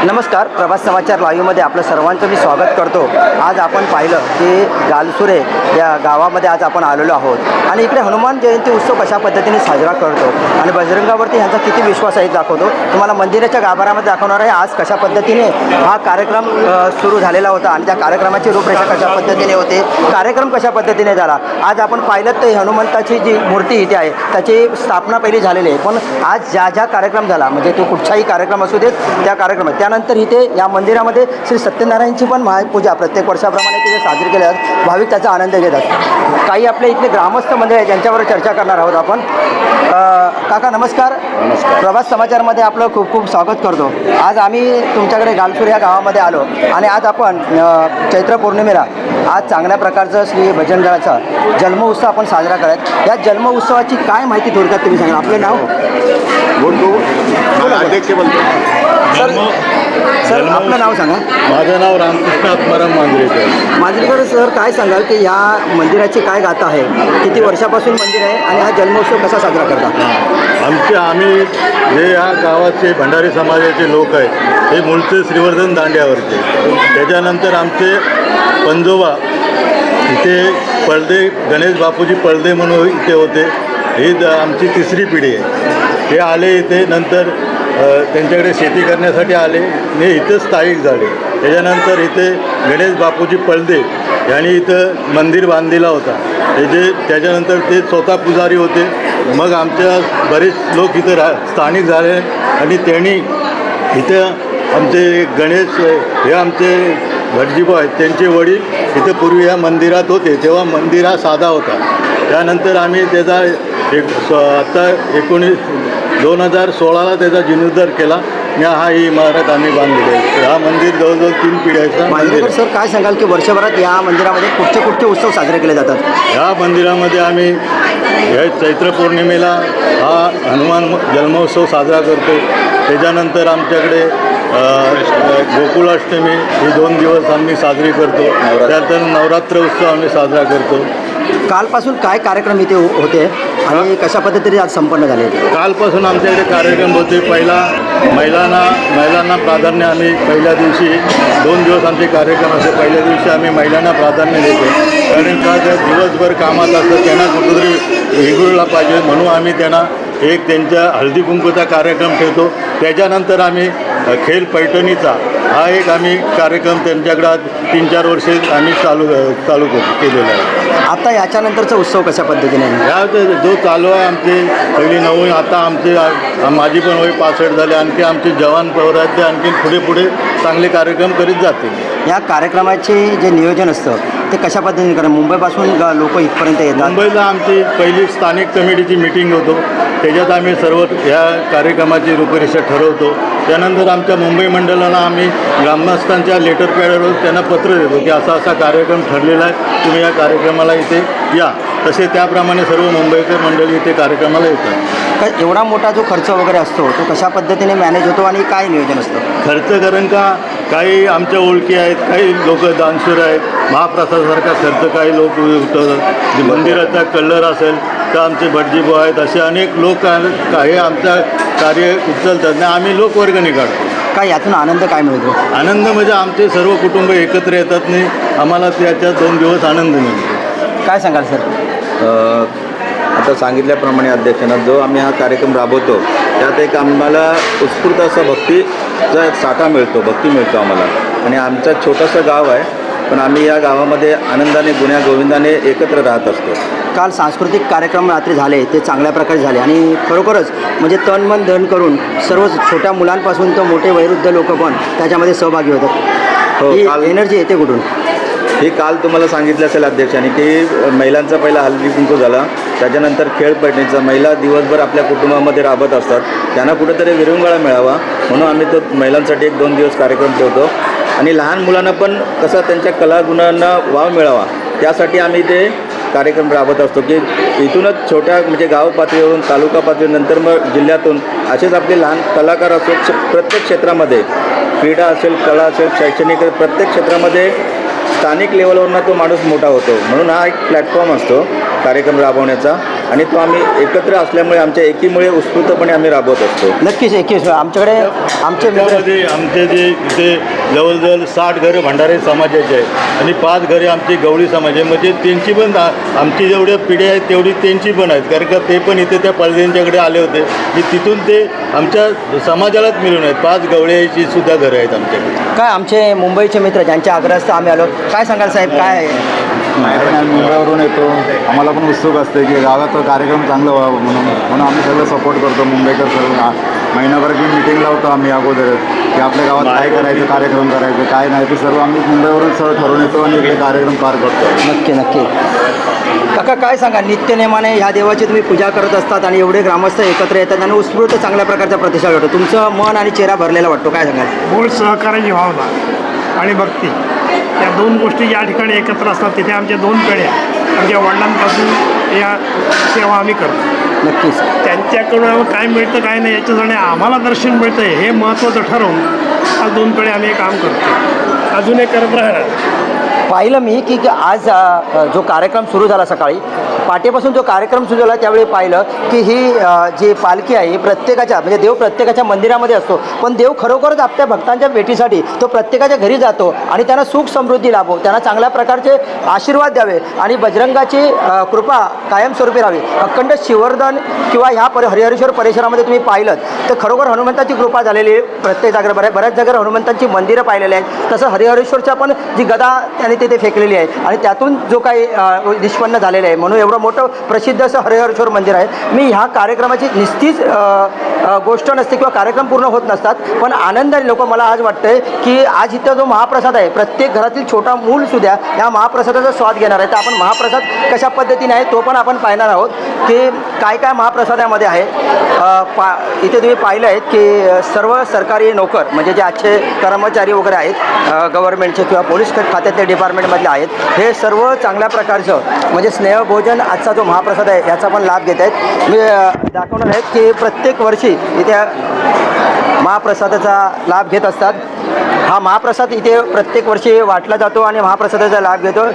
नमस्कार, प्रभास समाचार लाईव्हमध्ये आपलं सर्वांचं मी स्वागत करतो। आज आपण पाहिलं की गालसुरे या गावामध्ये आज आपण आलेलो आहोत आणि इकडे हनुमान जयंती उत्सव कशा पद्धतीने साजरा करतो आणि बजरंगावरती ह्यांचा किती विश्वास आहे दाखवतो। तुम्हाला मंदिराच्या गाभाऱ्यामध्ये दाखवणार आहे आज कशा पद्धतीने हा कार्यक्रम सुरू झालेला होता आणि त्या कार्यक्रमाची रूपरेषा कशा पद्धतीने होते, कार्यक्रम कशा पद्धतीने झाला। आज आपण पाहिलं तर हनुमंताची जी मूर्ती इथे आहे त्याची स्थापना पहिली झालेली आहे, पण आज ज्या कार्यक्रम झाला म्हणजे तो कुठचाही कार्यक्रम असू देत त्या कार्यक्रमात त्यानंतर इथे या मंदिरामध्ये श्री सत्यनारायणची पण महापूजा प्रत्येक वर्षाप्रमाणे तिथे साजरी केली जाते। भाविक त्याचा आनंद घेतात। काही आपले इथले ग्रामस्थ मंडळ आहेत ज्यांच्यावर चर्चा करणार आहोत आपण। काका नमस्कार। नमस्कार। प्रभास समाचारमध्ये आपलं खूप खूप स्वागत करतो। आज आम्ही तुमच्याकडे गालसूर या गावामध्ये आलो आणि आज आपण चैत्र पौर्णिमेला आज चांगल्या प्रकारचं श्री बजरंगाचा जन्मोत्सव आपण साजरा करत। या जन्मोत्सवाची काय माहिती थोडक्यात तुम्ही सांगा। आपलं नाव अध्यक्ष बोलतो। सर आपलं नाव सांगा। माझं नाव रामकृष्ण आत्माराम मांजरेकर। मांजरेकर सर, काय सांगाल की या मंदिराची काय गाथा आहे, किती वर्षापासून मंदिर आहे आणि हा जन्मोत्सव कसा साजरा करतात? आम्ही जे या गावाचे भंडारी समाजाचे लोक आहेत हे मूळचे श्रीवर्धन दांड्यावरचे, त्याच्यानंतर आमचे पंजोबा इथे पळदे गणेश बापूजी पळदे म्हणून इथे होते। ही आमची तिसरी पिढी आहे। ते आले इथे, नंतर त्यांच्याकडे शेती करण्यासाठी आले आणि इथं स्थायिक झाले। त्याच्यानंतर इथे गणेश बापूजी पळदे यांनी इथं मंदिर बांधलेला होता। त्याच्यानंतर ते स्वतः पुजारी होते। मग आमच्या बरेच लोक इथं स्थानिक झाले आणि त्यांनी इथं आमचे गणेश हे आमचे भटजीबा आहेत त्यांचे वडील इथं पूर्वी या मंदिरात होते, तेव्हा मंदिर हा साधा होता। त्यानंतर आम्ही त्याचा आता 2016ला त्याचा जीर्णोद्धार केला आणि हा ही इमारत आम्ही बांधलेली आहे। हा मंदिर जवळजवळ 3 पिढ्यांचा मंदिर। सर काय सांगाल की वर्षभरात या मंदिरामध्ये कुठचे उत्सव साजरे केले जातात? या मंदिरामध्ये आम्ही या चैत्र पौर्णिमेला हा हनुमान जन्मोत्सव साजरा करतो। त्याच्यानंतर आमच्याकडे गोकुळाष्टमी ही 2 दिवस आम्ही साजरी करतो। त्यानंतर नवरात्र उत्सव आम्ही साजरा करतो। कालपासून काय कार्यक्रम इथे होते आणि कशा पद्धतीने आज संपन्न झाले? कालपासून आमच्याकडे कार्यक्रम होते। पहिला महिलांना प्राधान्य आम्ही पहिल्या दिवशी 2 दिवस आमचे कार्यक्रम असते। पहिल्या दिवशी आम्ही महिलांना प्राधान्य देतो, कारण का त्या दिवसभर कामात असतं, त्यांना कुठंतरी हिगुळला पाहिजे म्हणून आम्ही त्यांना एक त्यांच्या हळदी कुंकूचा कार्यक्रम ठेवतो। त्याच्यानंतर आम्ही खेळ पैठणीचा हा एक आम्ही कार्यक्रम त्यांच्याकडे 3-4 वर्षे आम्ही चालू केलेला आहे। आता याच्यानंतरचा उत्सव कशा पद्धतीने आहे? या जो चालू आहे आमचे पहिली 9 आता आमचे माझी पण वय 65 झाले, आणखी आमचे जवान पोरं आहेत ते आणखी पुढे चांगले कार्यक्रम करीत जातील। या कार्यक्रमाचे जे नियोजन असतं ते कशा पद्धतीने करा? मुंबईपासून लोक इथपर्यंत येतात? मुंबईला आमची पहिली स्थानिक कमिटीची मीटिंग होतो, त्याच्यात आम्ही सर्व या कार्यक्रमाची रूपरेषा ठरवतो। त्यानंतर आमच्या मुंबई मंडळाला आम्ही ग्रामस्थांच्या लेटर पॅडवर त्यांना पत्र देतो की असा कार्यक्रम ठरलेला आहे, तुम्ही या कार्यक्रमाला इथे या। तसे त्याप्रमाणे सर्व मुंबईकर मंडळी इथे कार्यक्रमाला येतात। काय एवढा मोठा जो खर्च वगैरे असतो तो कशा पद्धतीने मॅनेज होतो आणि काय नियोजन असतं? खर्च कारण का काही आमच्या ओळखी आहेत, काही लोक दानशूर आहेत, महाप्रसादासारखा खर्च काही लोक उठवतात। मंदिराचा कलर असेल तर आमचे भटजीबो आहेत, असे अनेक लोक काही आमच्या कार्य उचलतात नाही, आम्ही लोकवर्गणी काढतो। काय यातून आनंद काय मिळतो? आनंद म्हणजे आमचे सर्व कुटुंब एकत्र येतात नाही, आम्हाला त्याच्यात 2 दिवस आनंद मिळतो। काय सांगाल सर? आता सांगितल्याप्रमाणे अध्यक्षांना जो आम्ही हा कार्यक्रम राबवतो त्यात एक आम्हाला उत्स्फूर्त असा भक्तीचा साठा मिळतो, भक्ती मिळतो आम्हाला। आणि आमचं छोटंसं गाव आहे, पण आम्ही या गावामध्ये आनंदाने गुण्या गोविंदाने एकत्र राहत असतो। काल सांस्कृतिक कार्यक्रम रात्री झाले ते चांगल्या प्रकारे झाले आणि खरोखरच म्हणजे तन मन धन करून सर्व छोट्या मुलांपासून तर मोठे वयोवृद्ध लोक पण त्याच्यामध्ये सहभागी होतात। हो, ही एनर्जी येते कुठून? हे काल तुम्हाला सांगितलं असेल अध्यक्षांनी की महिलांचा पहिला हळदी कुंकू झाला, त्याच्यानंतर खेळ पैठणीचा। महिला दिवसभर आपल्या कुटुंबामध्ये राबत असतात, त्यांना कुठेतरी विरंगुळा मिळावा म्हणून आम्ही तो महिलांसाठी 1-2 दिवस कार्यक्रम ठेवतो। आणि लहान मुलांना पण कसा त्यांच्या कलागुणांना वाव मिळावा त्यासाठी आम्ही ते कार्यक्रम राबवत असतो की इथूनच छोट्या म्हणजे गाव पातळीवरून तालुका पातळीनंतर मग जिल्ह्यातून असेच आपले लहान कलाकार असो, प्रत्येक क्षेत्रामध्ये क्रीडा असेल, कला असेल, शैक्षणिक प्रत्येक क्षेत्रामध्ये स्थानिक लेवलवरनं तो माणूस मोठा होतो। म्हणून हा एक प्लॅटफॉर्म असतो कार्यक्रम राबवण्याचा आणि तो आम्ही एकत्र असल्यामुळे आमच्या एकीमुळे उत्स्फूर्तपणे आम्ही राबवत असतो. नक्कीच एकवीस आमच्याकडे आमचे मित्र त्यामध्ये आमचे जे इथे जवळजवळ 60 घरं भंडारी समाजाचे आहेत आणि 5 घरे आमची गवळी समाज आहे. म्हणजे त्यांची पण आमची जेवढ्या पिढ्या आहेत तेवढी त्यांची पण आहेत, कारण का ते पण इथे त्या पळदेंच्याकडे आले होते की तिथून ते आमच्या समाजालाच मिळून आहेत. 5 गवळ्याची सुद्धा घरं आहेत आमच्याकडे. काय आमचे मुंबईचे मित्र ज्यांच्या आग्रहास्त आम्ही आलो, काय सांगाल साहेब? काय आहे? आम्ही मुंबईवरून येतो, आम्हाला पण उत्सुक असते की गावाचा कार्यक्रम चांगला व्हावा म्हणून आम्ही सगळं सपोर्ट करतो. मुंबईकर सर्व महिनाभराची मीटिंग लावतो आम्ही अगोदरच की आपल्या गावात काय करायचं, कार्यक्रम करायचं काय नाही ते सर्व आम्ही मुंबईवरून सर्व ठरवून येतो आणि इकडे कार्यक्रम पार करतो. नक्की नक्की. काका काय सांगा, नित्यनेमाने ह्या देवाची तुम्ही पूजा करत असतात आणि एवढे ग्रामस्थ एकत्र येतात आणि उत्स्फूर्त चांगल्या प्रकारचा प्रतिसाद वाटतो, तुमचं मन आणि चेहरा भरलेला वाटतो, काय सांगाल? मूळ सहकार्याची भावना आणि भक्ती या दोन गोष्टी या ठिकाणी एकत्र असतात. तिथे आमच्या 2 पिढ्या आमच्या वडिलांपासून या सेवा आम्ही करतो. नक्कीच. त्यांच्याकडून आम्हाला काय मिळतं काय नाही याच्यासाठी आम्हाला दर्शन मिळतं हे महत्त्वाचं ठरवून आज 2 पिढ्या आम्ही हे काम करतो, अजूनही करत राहणार. पाहिलं मी की आज जो कार्यक्रम सुरू झाला सकाळी पाटेपासून जो कार्यक्रम सुरू झाला त्यावेळी पाहिलं की ही जी पालखी आहे ही प्रत्येकाच्या म्हणजे देव प्रत्येकाच्या मंदिरामध्ये असतो, पण देव खरोखरच आपल्या भक्तांच्या भेटीसाठी तो प्रत्येकाच्या घरी जातो आणि त्यांना सुख समृद्धी लाभो, त्यांना चांगल्या प्रकारचे आशीर्वाद द्यावे आणि बजरंगाची कृपा कायमस्वरूपी राहावी. अखंड शिवर्धन किंवा ह्या हरिहरेश्वर परिसरामध्ये तुम्ही पाहिलं तर खरोखर हनुमंताची कृपा झालेली आहे. प्रत्येक जागेवर बऱ्याच जागेवर हनुमंतांची मंदिरं पाहिलेली आहेत. तसं हरिहरेश्वरच्या पण जी गदा त्यांनी तिथे फेकलेली आहे आणि त्यातून जो काही निष्पन्न झालेलं आहे म्हणून एवढं मोठं प्रसिद्ध असं हरिहरेश्वर मंदिर आहे. मी ह्या कार्यक्रमाची निश्चित गोष्ट नसते किंवा कार्यक्रम पूर्ण होत नसतात, पण आनंदाने लोक मला आज वाटतंय की आज इथं जो महाप्रसाद आहे प्रत्येक घरातील छोटा मूलसुद्धा या महाप्रसादाचा स्वाद घेणार आहे. तर आपण महाप्रसाद कशा पद्धतीने आहे तो पण आपण पाहणार आहोत की काय काय महाप्रसादामध्ये आहे. इथे तुम्ही पाहिलं आहे की सर्व सरकारी नोकर म्हणजे जे आजचे कर्मचारी वगैरे आहेत गव्हर्नमेंटचे किंवा पोलीस खात्यातले डिपार्टमेंटमधले आहेत हे सर्व चांगल्या प्रकारचं म्हणजे स्नेहभोजन आजचा जो महाप्रसाद आहे याचा पण लाभ घेत आहेत. मी दाखवणार आहेत की प्रत्येक वर्षी इथे महाप्रसादाचा लाभ घेत असतात. हा महाप्रसाद इथे प्रत्येक वर्षी वाटला जातो आणि महाप्रसादाचा लाभ घेतो.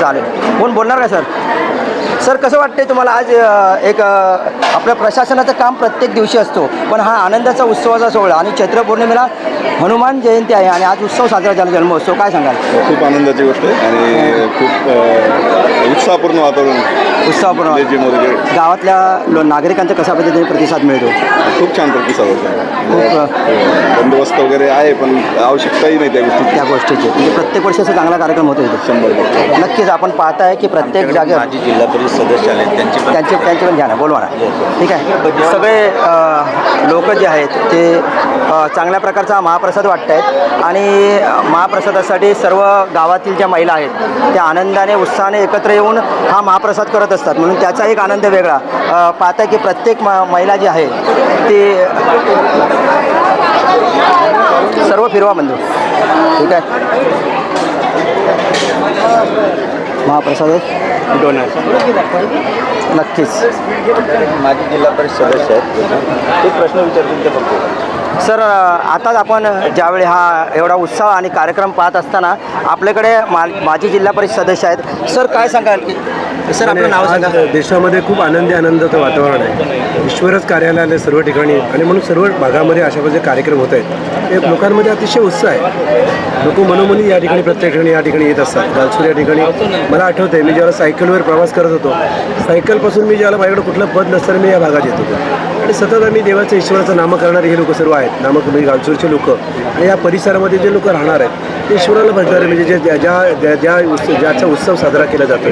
चालेल, कोण बोलणार का सर? सर कसं वाटतंय तुम्हाला? आज एक आपल्या प्रशासनाचं काम प्रत्येक दिवशी असतो, पण हा आनंदाचा उत्सवाचा सोहळा आणि चैत्र पौर्णिमेला हनुमान जयंती आहे आणि आज उत्सव साजरा झाला, जन्मोत्सव, काय सांगाल? खूप आनंदाची गोष्ट आहे आणि खूप उत्साहपूर्ण वातावरण. उत्साहपूर्ण गावातल्या नागरिकांचा कशा पद्धतीने प्रतिसाद मिळतो? खूप छान प्रतिसाद होतो. खूप बंदोबस्त वगैरे आहे पण आवश्यकताही नाही त्या गोष्टीची म्हणजे प्रत्येक वर्षी असा चांगला कार्यक्रम होतो इथे. 100%. नक्कीच आपण पाहताय की प्रत्येक जागेवर माजी जिल्हा परिषद सदस्य आले त्यांचे पण घ्या ना, बोलवा ना. ठीक आहे, सगळे लोक जे आहेत ते चांगल्या प्रकारचा महाप्रसाद वाटत आहेत आणि महाप्रसादासाठी सर्व गावातील ज्या महिला आहेत त्या आनंदाने उत्साहाने एकत्र येऊन हा महाप्रसाद करत असतात म्हणून त्याचा एक आनंद वेगळा. पाहता की प्रत्येक महिला जी आहे ती सर्व फिरवा बंधू. ठीक आहे, महाप्रसाद नक्कीच. माजी जिल्हा परिषद सदस्य आहेत, एक प्रश्न विचारतील ते फक्त. सर आताच आपण ज्यावेळी हा एवढा उत्साह आणि कार्यक्रम पाहत असताना आपल्याकडे माजी जिल्हा परिषद सदस्य आहेत. सर काय सांगाल की सर आपलं नाव सांगा. देशामध्ये खूप आनंदाचं वातावरण आहे. ईश्वरच कार्यालय आले सर्व ठिकाणी आणि म्हणून सर्व भागामध्ये अशा प्रकारचे कार्यक्रम होत आहेत. ते लोकांमध्ये अतिशय उत्साह आहे. लोक मनोमनी या ठिकाणी प्रत्येक ठिकाणी या ठिकाणी येत असतात. गालसूर या ठिकाणी मला आठवतं आहे मी ज्यावेळेला सायकलवर प्रवास करत होतो, सायकलपासून मी ज्यावेळेला माझ्याकडे कुठलं पद नसताना मी या भागात येत होतो आणि सतत आम्ही देवाचं ईश्वराचं नाम करणारे हे लोक सर्व आहेत. नामक म्हणजे गालसूरचे लोक आणि या परिसरामध्ये जे लोक राहणार आहेत ते ईश्वराला भजणारे म्हणजे ज्याचा उत्सव साजरा केला जातो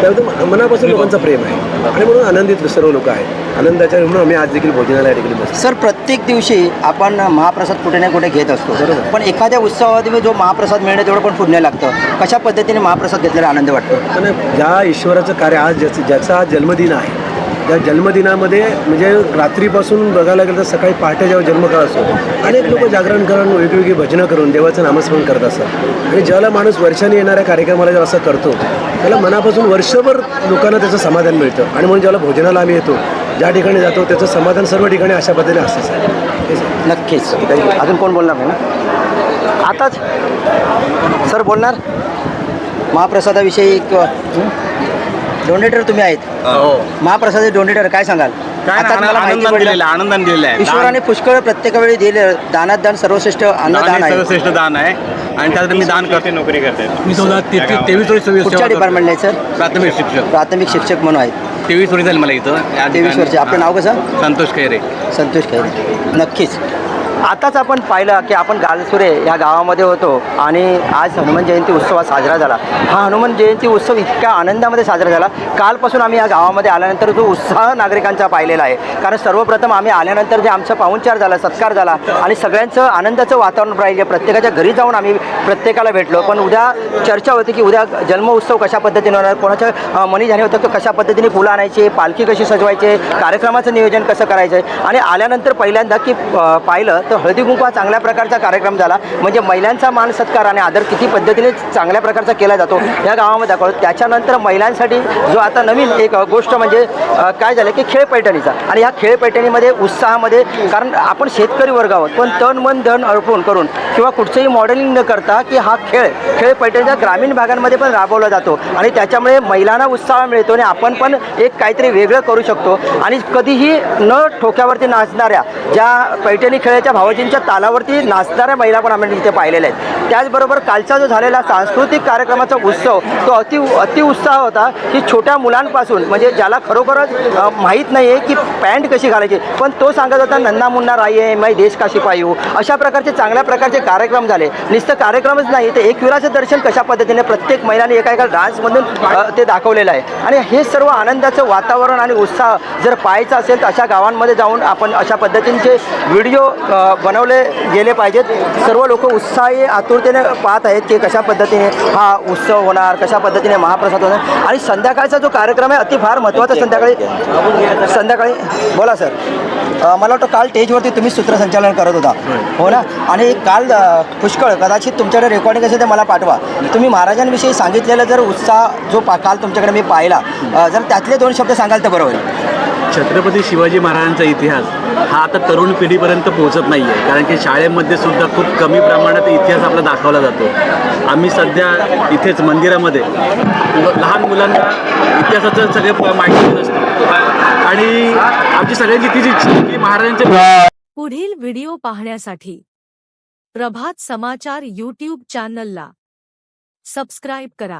त्याबद्दल मनापासून लोकांचं प्रेम आहे आणि म्हणून आनंदित सर्व लोक आहेत. आनंदाच्या म्हणून आम्ही आज देखील भोजनाला या ठिकाणी बसतो. सर प्रत्येक दिवशी आपण महाप्रसाद कुठे ना कुठे घेत असतो, पण एखाद्या उत्सवामध्ये जो महाप्रसाद मिळणं तेवढं पण पुण्य लागतं. कशा पद्धतीने महाप्रसाद घेतलेला आनंद वाटतो? पण ज्या ईश्वराचं कार्य आज ज्याचा आज जन्मदिन आहे त्या जन्मदिनामध्ये म्हणजे रात्रीपासून बघायला गेलं तर सकाळी पहाटे जेव्हा जन्मकाळ असतो अनेक लोक जागरण करून वेगवेगळी भजनं करून देवाचं नामस्मरण करत असतात आणि ज्याला माणूस वर्षाने येणाऱ्या कार्यक्रमाला जेव्हा असं करतो त्याला मनापासून वर्षभर लोकांना त्याचं समाधान मिळतं आणि म्हणून ज्याला भोजनाला आम्ही येतो ज्या ठिकाणी जातो त्याचं समाधान सर्व ठिकाणी अशा पद्धतीने असतं सर. नक्कीच. अजून कोण बोलणार नाही ना? आताच सर बोलणार. महाप्रसादाविषयी डोनेटर तुम्ही आहेत. महाप्रसाद डोनेटर काय सांगाल? आता मला माहिती पडलं, आनंदाने दिलेला आहे. ईश्वराने पुष्कळ प्रत्येक वेळी दिले. दानात दान सर्वश्रेष्ठ अन्नदान आहे. सर्वश्रेष्ठ दान आहे आणि त्यात मी दान करते. नोकरी करते मी 23 कुठच्या डिपार्टमेंटला आहे सर? प्राथमिक शिक्षक. प्राथमिक शिक्षक म्हणून आहेत. 23 वर्ष झाली मला इथं. 23 वर्ष. आपलं नाव कसं? संतोष खैरे. संतोष खैरे. नक्कीच. आताच आपण पाहिलं की आपण गालसुरे या गावामध्ये होतो आणि आज हनुमान जयंती उत्सव साजरा झाला. हा हनुमान जयंती उत्सव इतक्या आनंदामध्ये साजरा झाला. कालपासून आम्ही या गावामध्ये आल्यानंतर जो उत्साह नागरिकांचा पाहिलेला आहे. कारण सर्वप्रथम आम्ही आल्यानंतर जे आमचा पाहुणचार झाला, सत्कार झाला आणि सगळ्यांचं आनंदाचं वातावरण राहिले. प्रत्येकाच्या घरी जाऊन आम्ही प्रत्येकाला भेटलो. पण उद्या चर्चा होती की उद्या जन्मोत्सव कशा पद्धतीने होणार, कोणाच्या मनी झाले होतं की कशा पद्धतीने फुलं आणायचे, पालखी कशी सजवायचे, कार्यक्रमाचं नियोजन कसं करायचं आहे. आणि आल्यानंतर पहिल्यांदा की पाहिलं तर हळदी कुंकू हा चांगल्या प्रकारचा कार्यक्रम झाला. म्हणजे महिलांचा मान सत्कार आणि आदर किती पद्धतीने चांगल्या प्रकारचा केला जातो या गावामध्ये दाखवलं. त्याच्यानंतर महिलांसाठी जो आता नवीन एक गोष्ट म्हणजे काय झालं की खेळ पैठणीचा. आणि ह्या खेळ पैठणीमध्ये उत्साहामध्ये, कारण आपण शेतकरी वर्ग आहोत पण तन मन धन अर्पण करून किंवा कुठचंही मॉडेलिंग न करता की हा खेळ पैठणीच्या ग्रामीण भागांमध्ये पण राबवला जातो आणि त्याच्यामुळे महिलांना उत्साह मिळतो आणि आपण पण एक काहीतरी वेगळं करू शकतो. आणि कधीही न ठोक्यावरती नाचणाऱ्या ज्या पैठणी खेळाच्या भावजींच्या तालावरती नाचणाऱ्या महिला पण आम्ही इथे पाहिलेल्या आहेत. त्याचबरोबर कालचा जो झालेला सांस्कृतिक कार्यक्रमाचा उत्सव तो अति उत्साह होता की छोट्या मुलांपासून म्हणजे ज्याला खरोखरच माहीत नाही आहे की पॅन्ट कशी घालायची पण तो सांगत होता नन्ना मुन्ना राई आहे मैं देश का शिपाई हूँ. अशा प्रकारचे चांगल्या प्रकारचे कार्यक्रम झाले. नुसतं कार्यक्रमच नाही तर एकविराचं दर्शन कशा पद्धतीने प्रत्येक महिलाने एका डान्समधून ते दाखवलेलं आहे. आणि हे सर्व आनंदाचं वातावरण आणि उत्साह जर पाहायचा असेल तर अशा गावांमध्ये जाऊन आपण अशा पद्धतीचे व्हिडिओ बनवले गेले पाहिजेत. सर्व लोक उत्साही आतुरतेने पाहत आहेत की कशा पद्धतीने हा उत्सव होणार, कशा पद्धतीने महाप्रसाद होणार. आणि संध्याकाळचा जो कार्यक्रम आहे अति फार महत्त्वाचा. संध्याकाळी बोला सर. मला वाटतं काल स्टेजवरती तुम्ही सूत्रसंचालन करत होता हो ना. आणि काल पुष्कळ कदाचित तुमच्याकडे रेकॉर्डिंग असेल तर मला पाठवा. तुम्ही महाराजांविषयी सांगितलेला जर उत्साह जो काल तुमच्याकडे मी पाहिला जर त्यातले 2 शब्द सांगाल तर बरं होईल. छत्रपती शिवाजी महाराजांचा इतिहास हा आता तरुण पिढीपर्यंत पोहोचत नाही आहे. कारण की शाळेमध्ये सुद्धा खूप कमी प्रमाणात इतिहास आपला दाखवला जातो. आम्ही सध्या इथेच मंदिरामध्ये लहान मुलांना इतिहासाचं सगळे माहिती असतो आणि आमची सगळ्यांची तीच इच्छा आहे की महाराजांच्या पुढील व्हिडिओ पाहण्यासाठी प्रभात समाचार यूट्यूब चॅनलला सबस्क्राईब करा.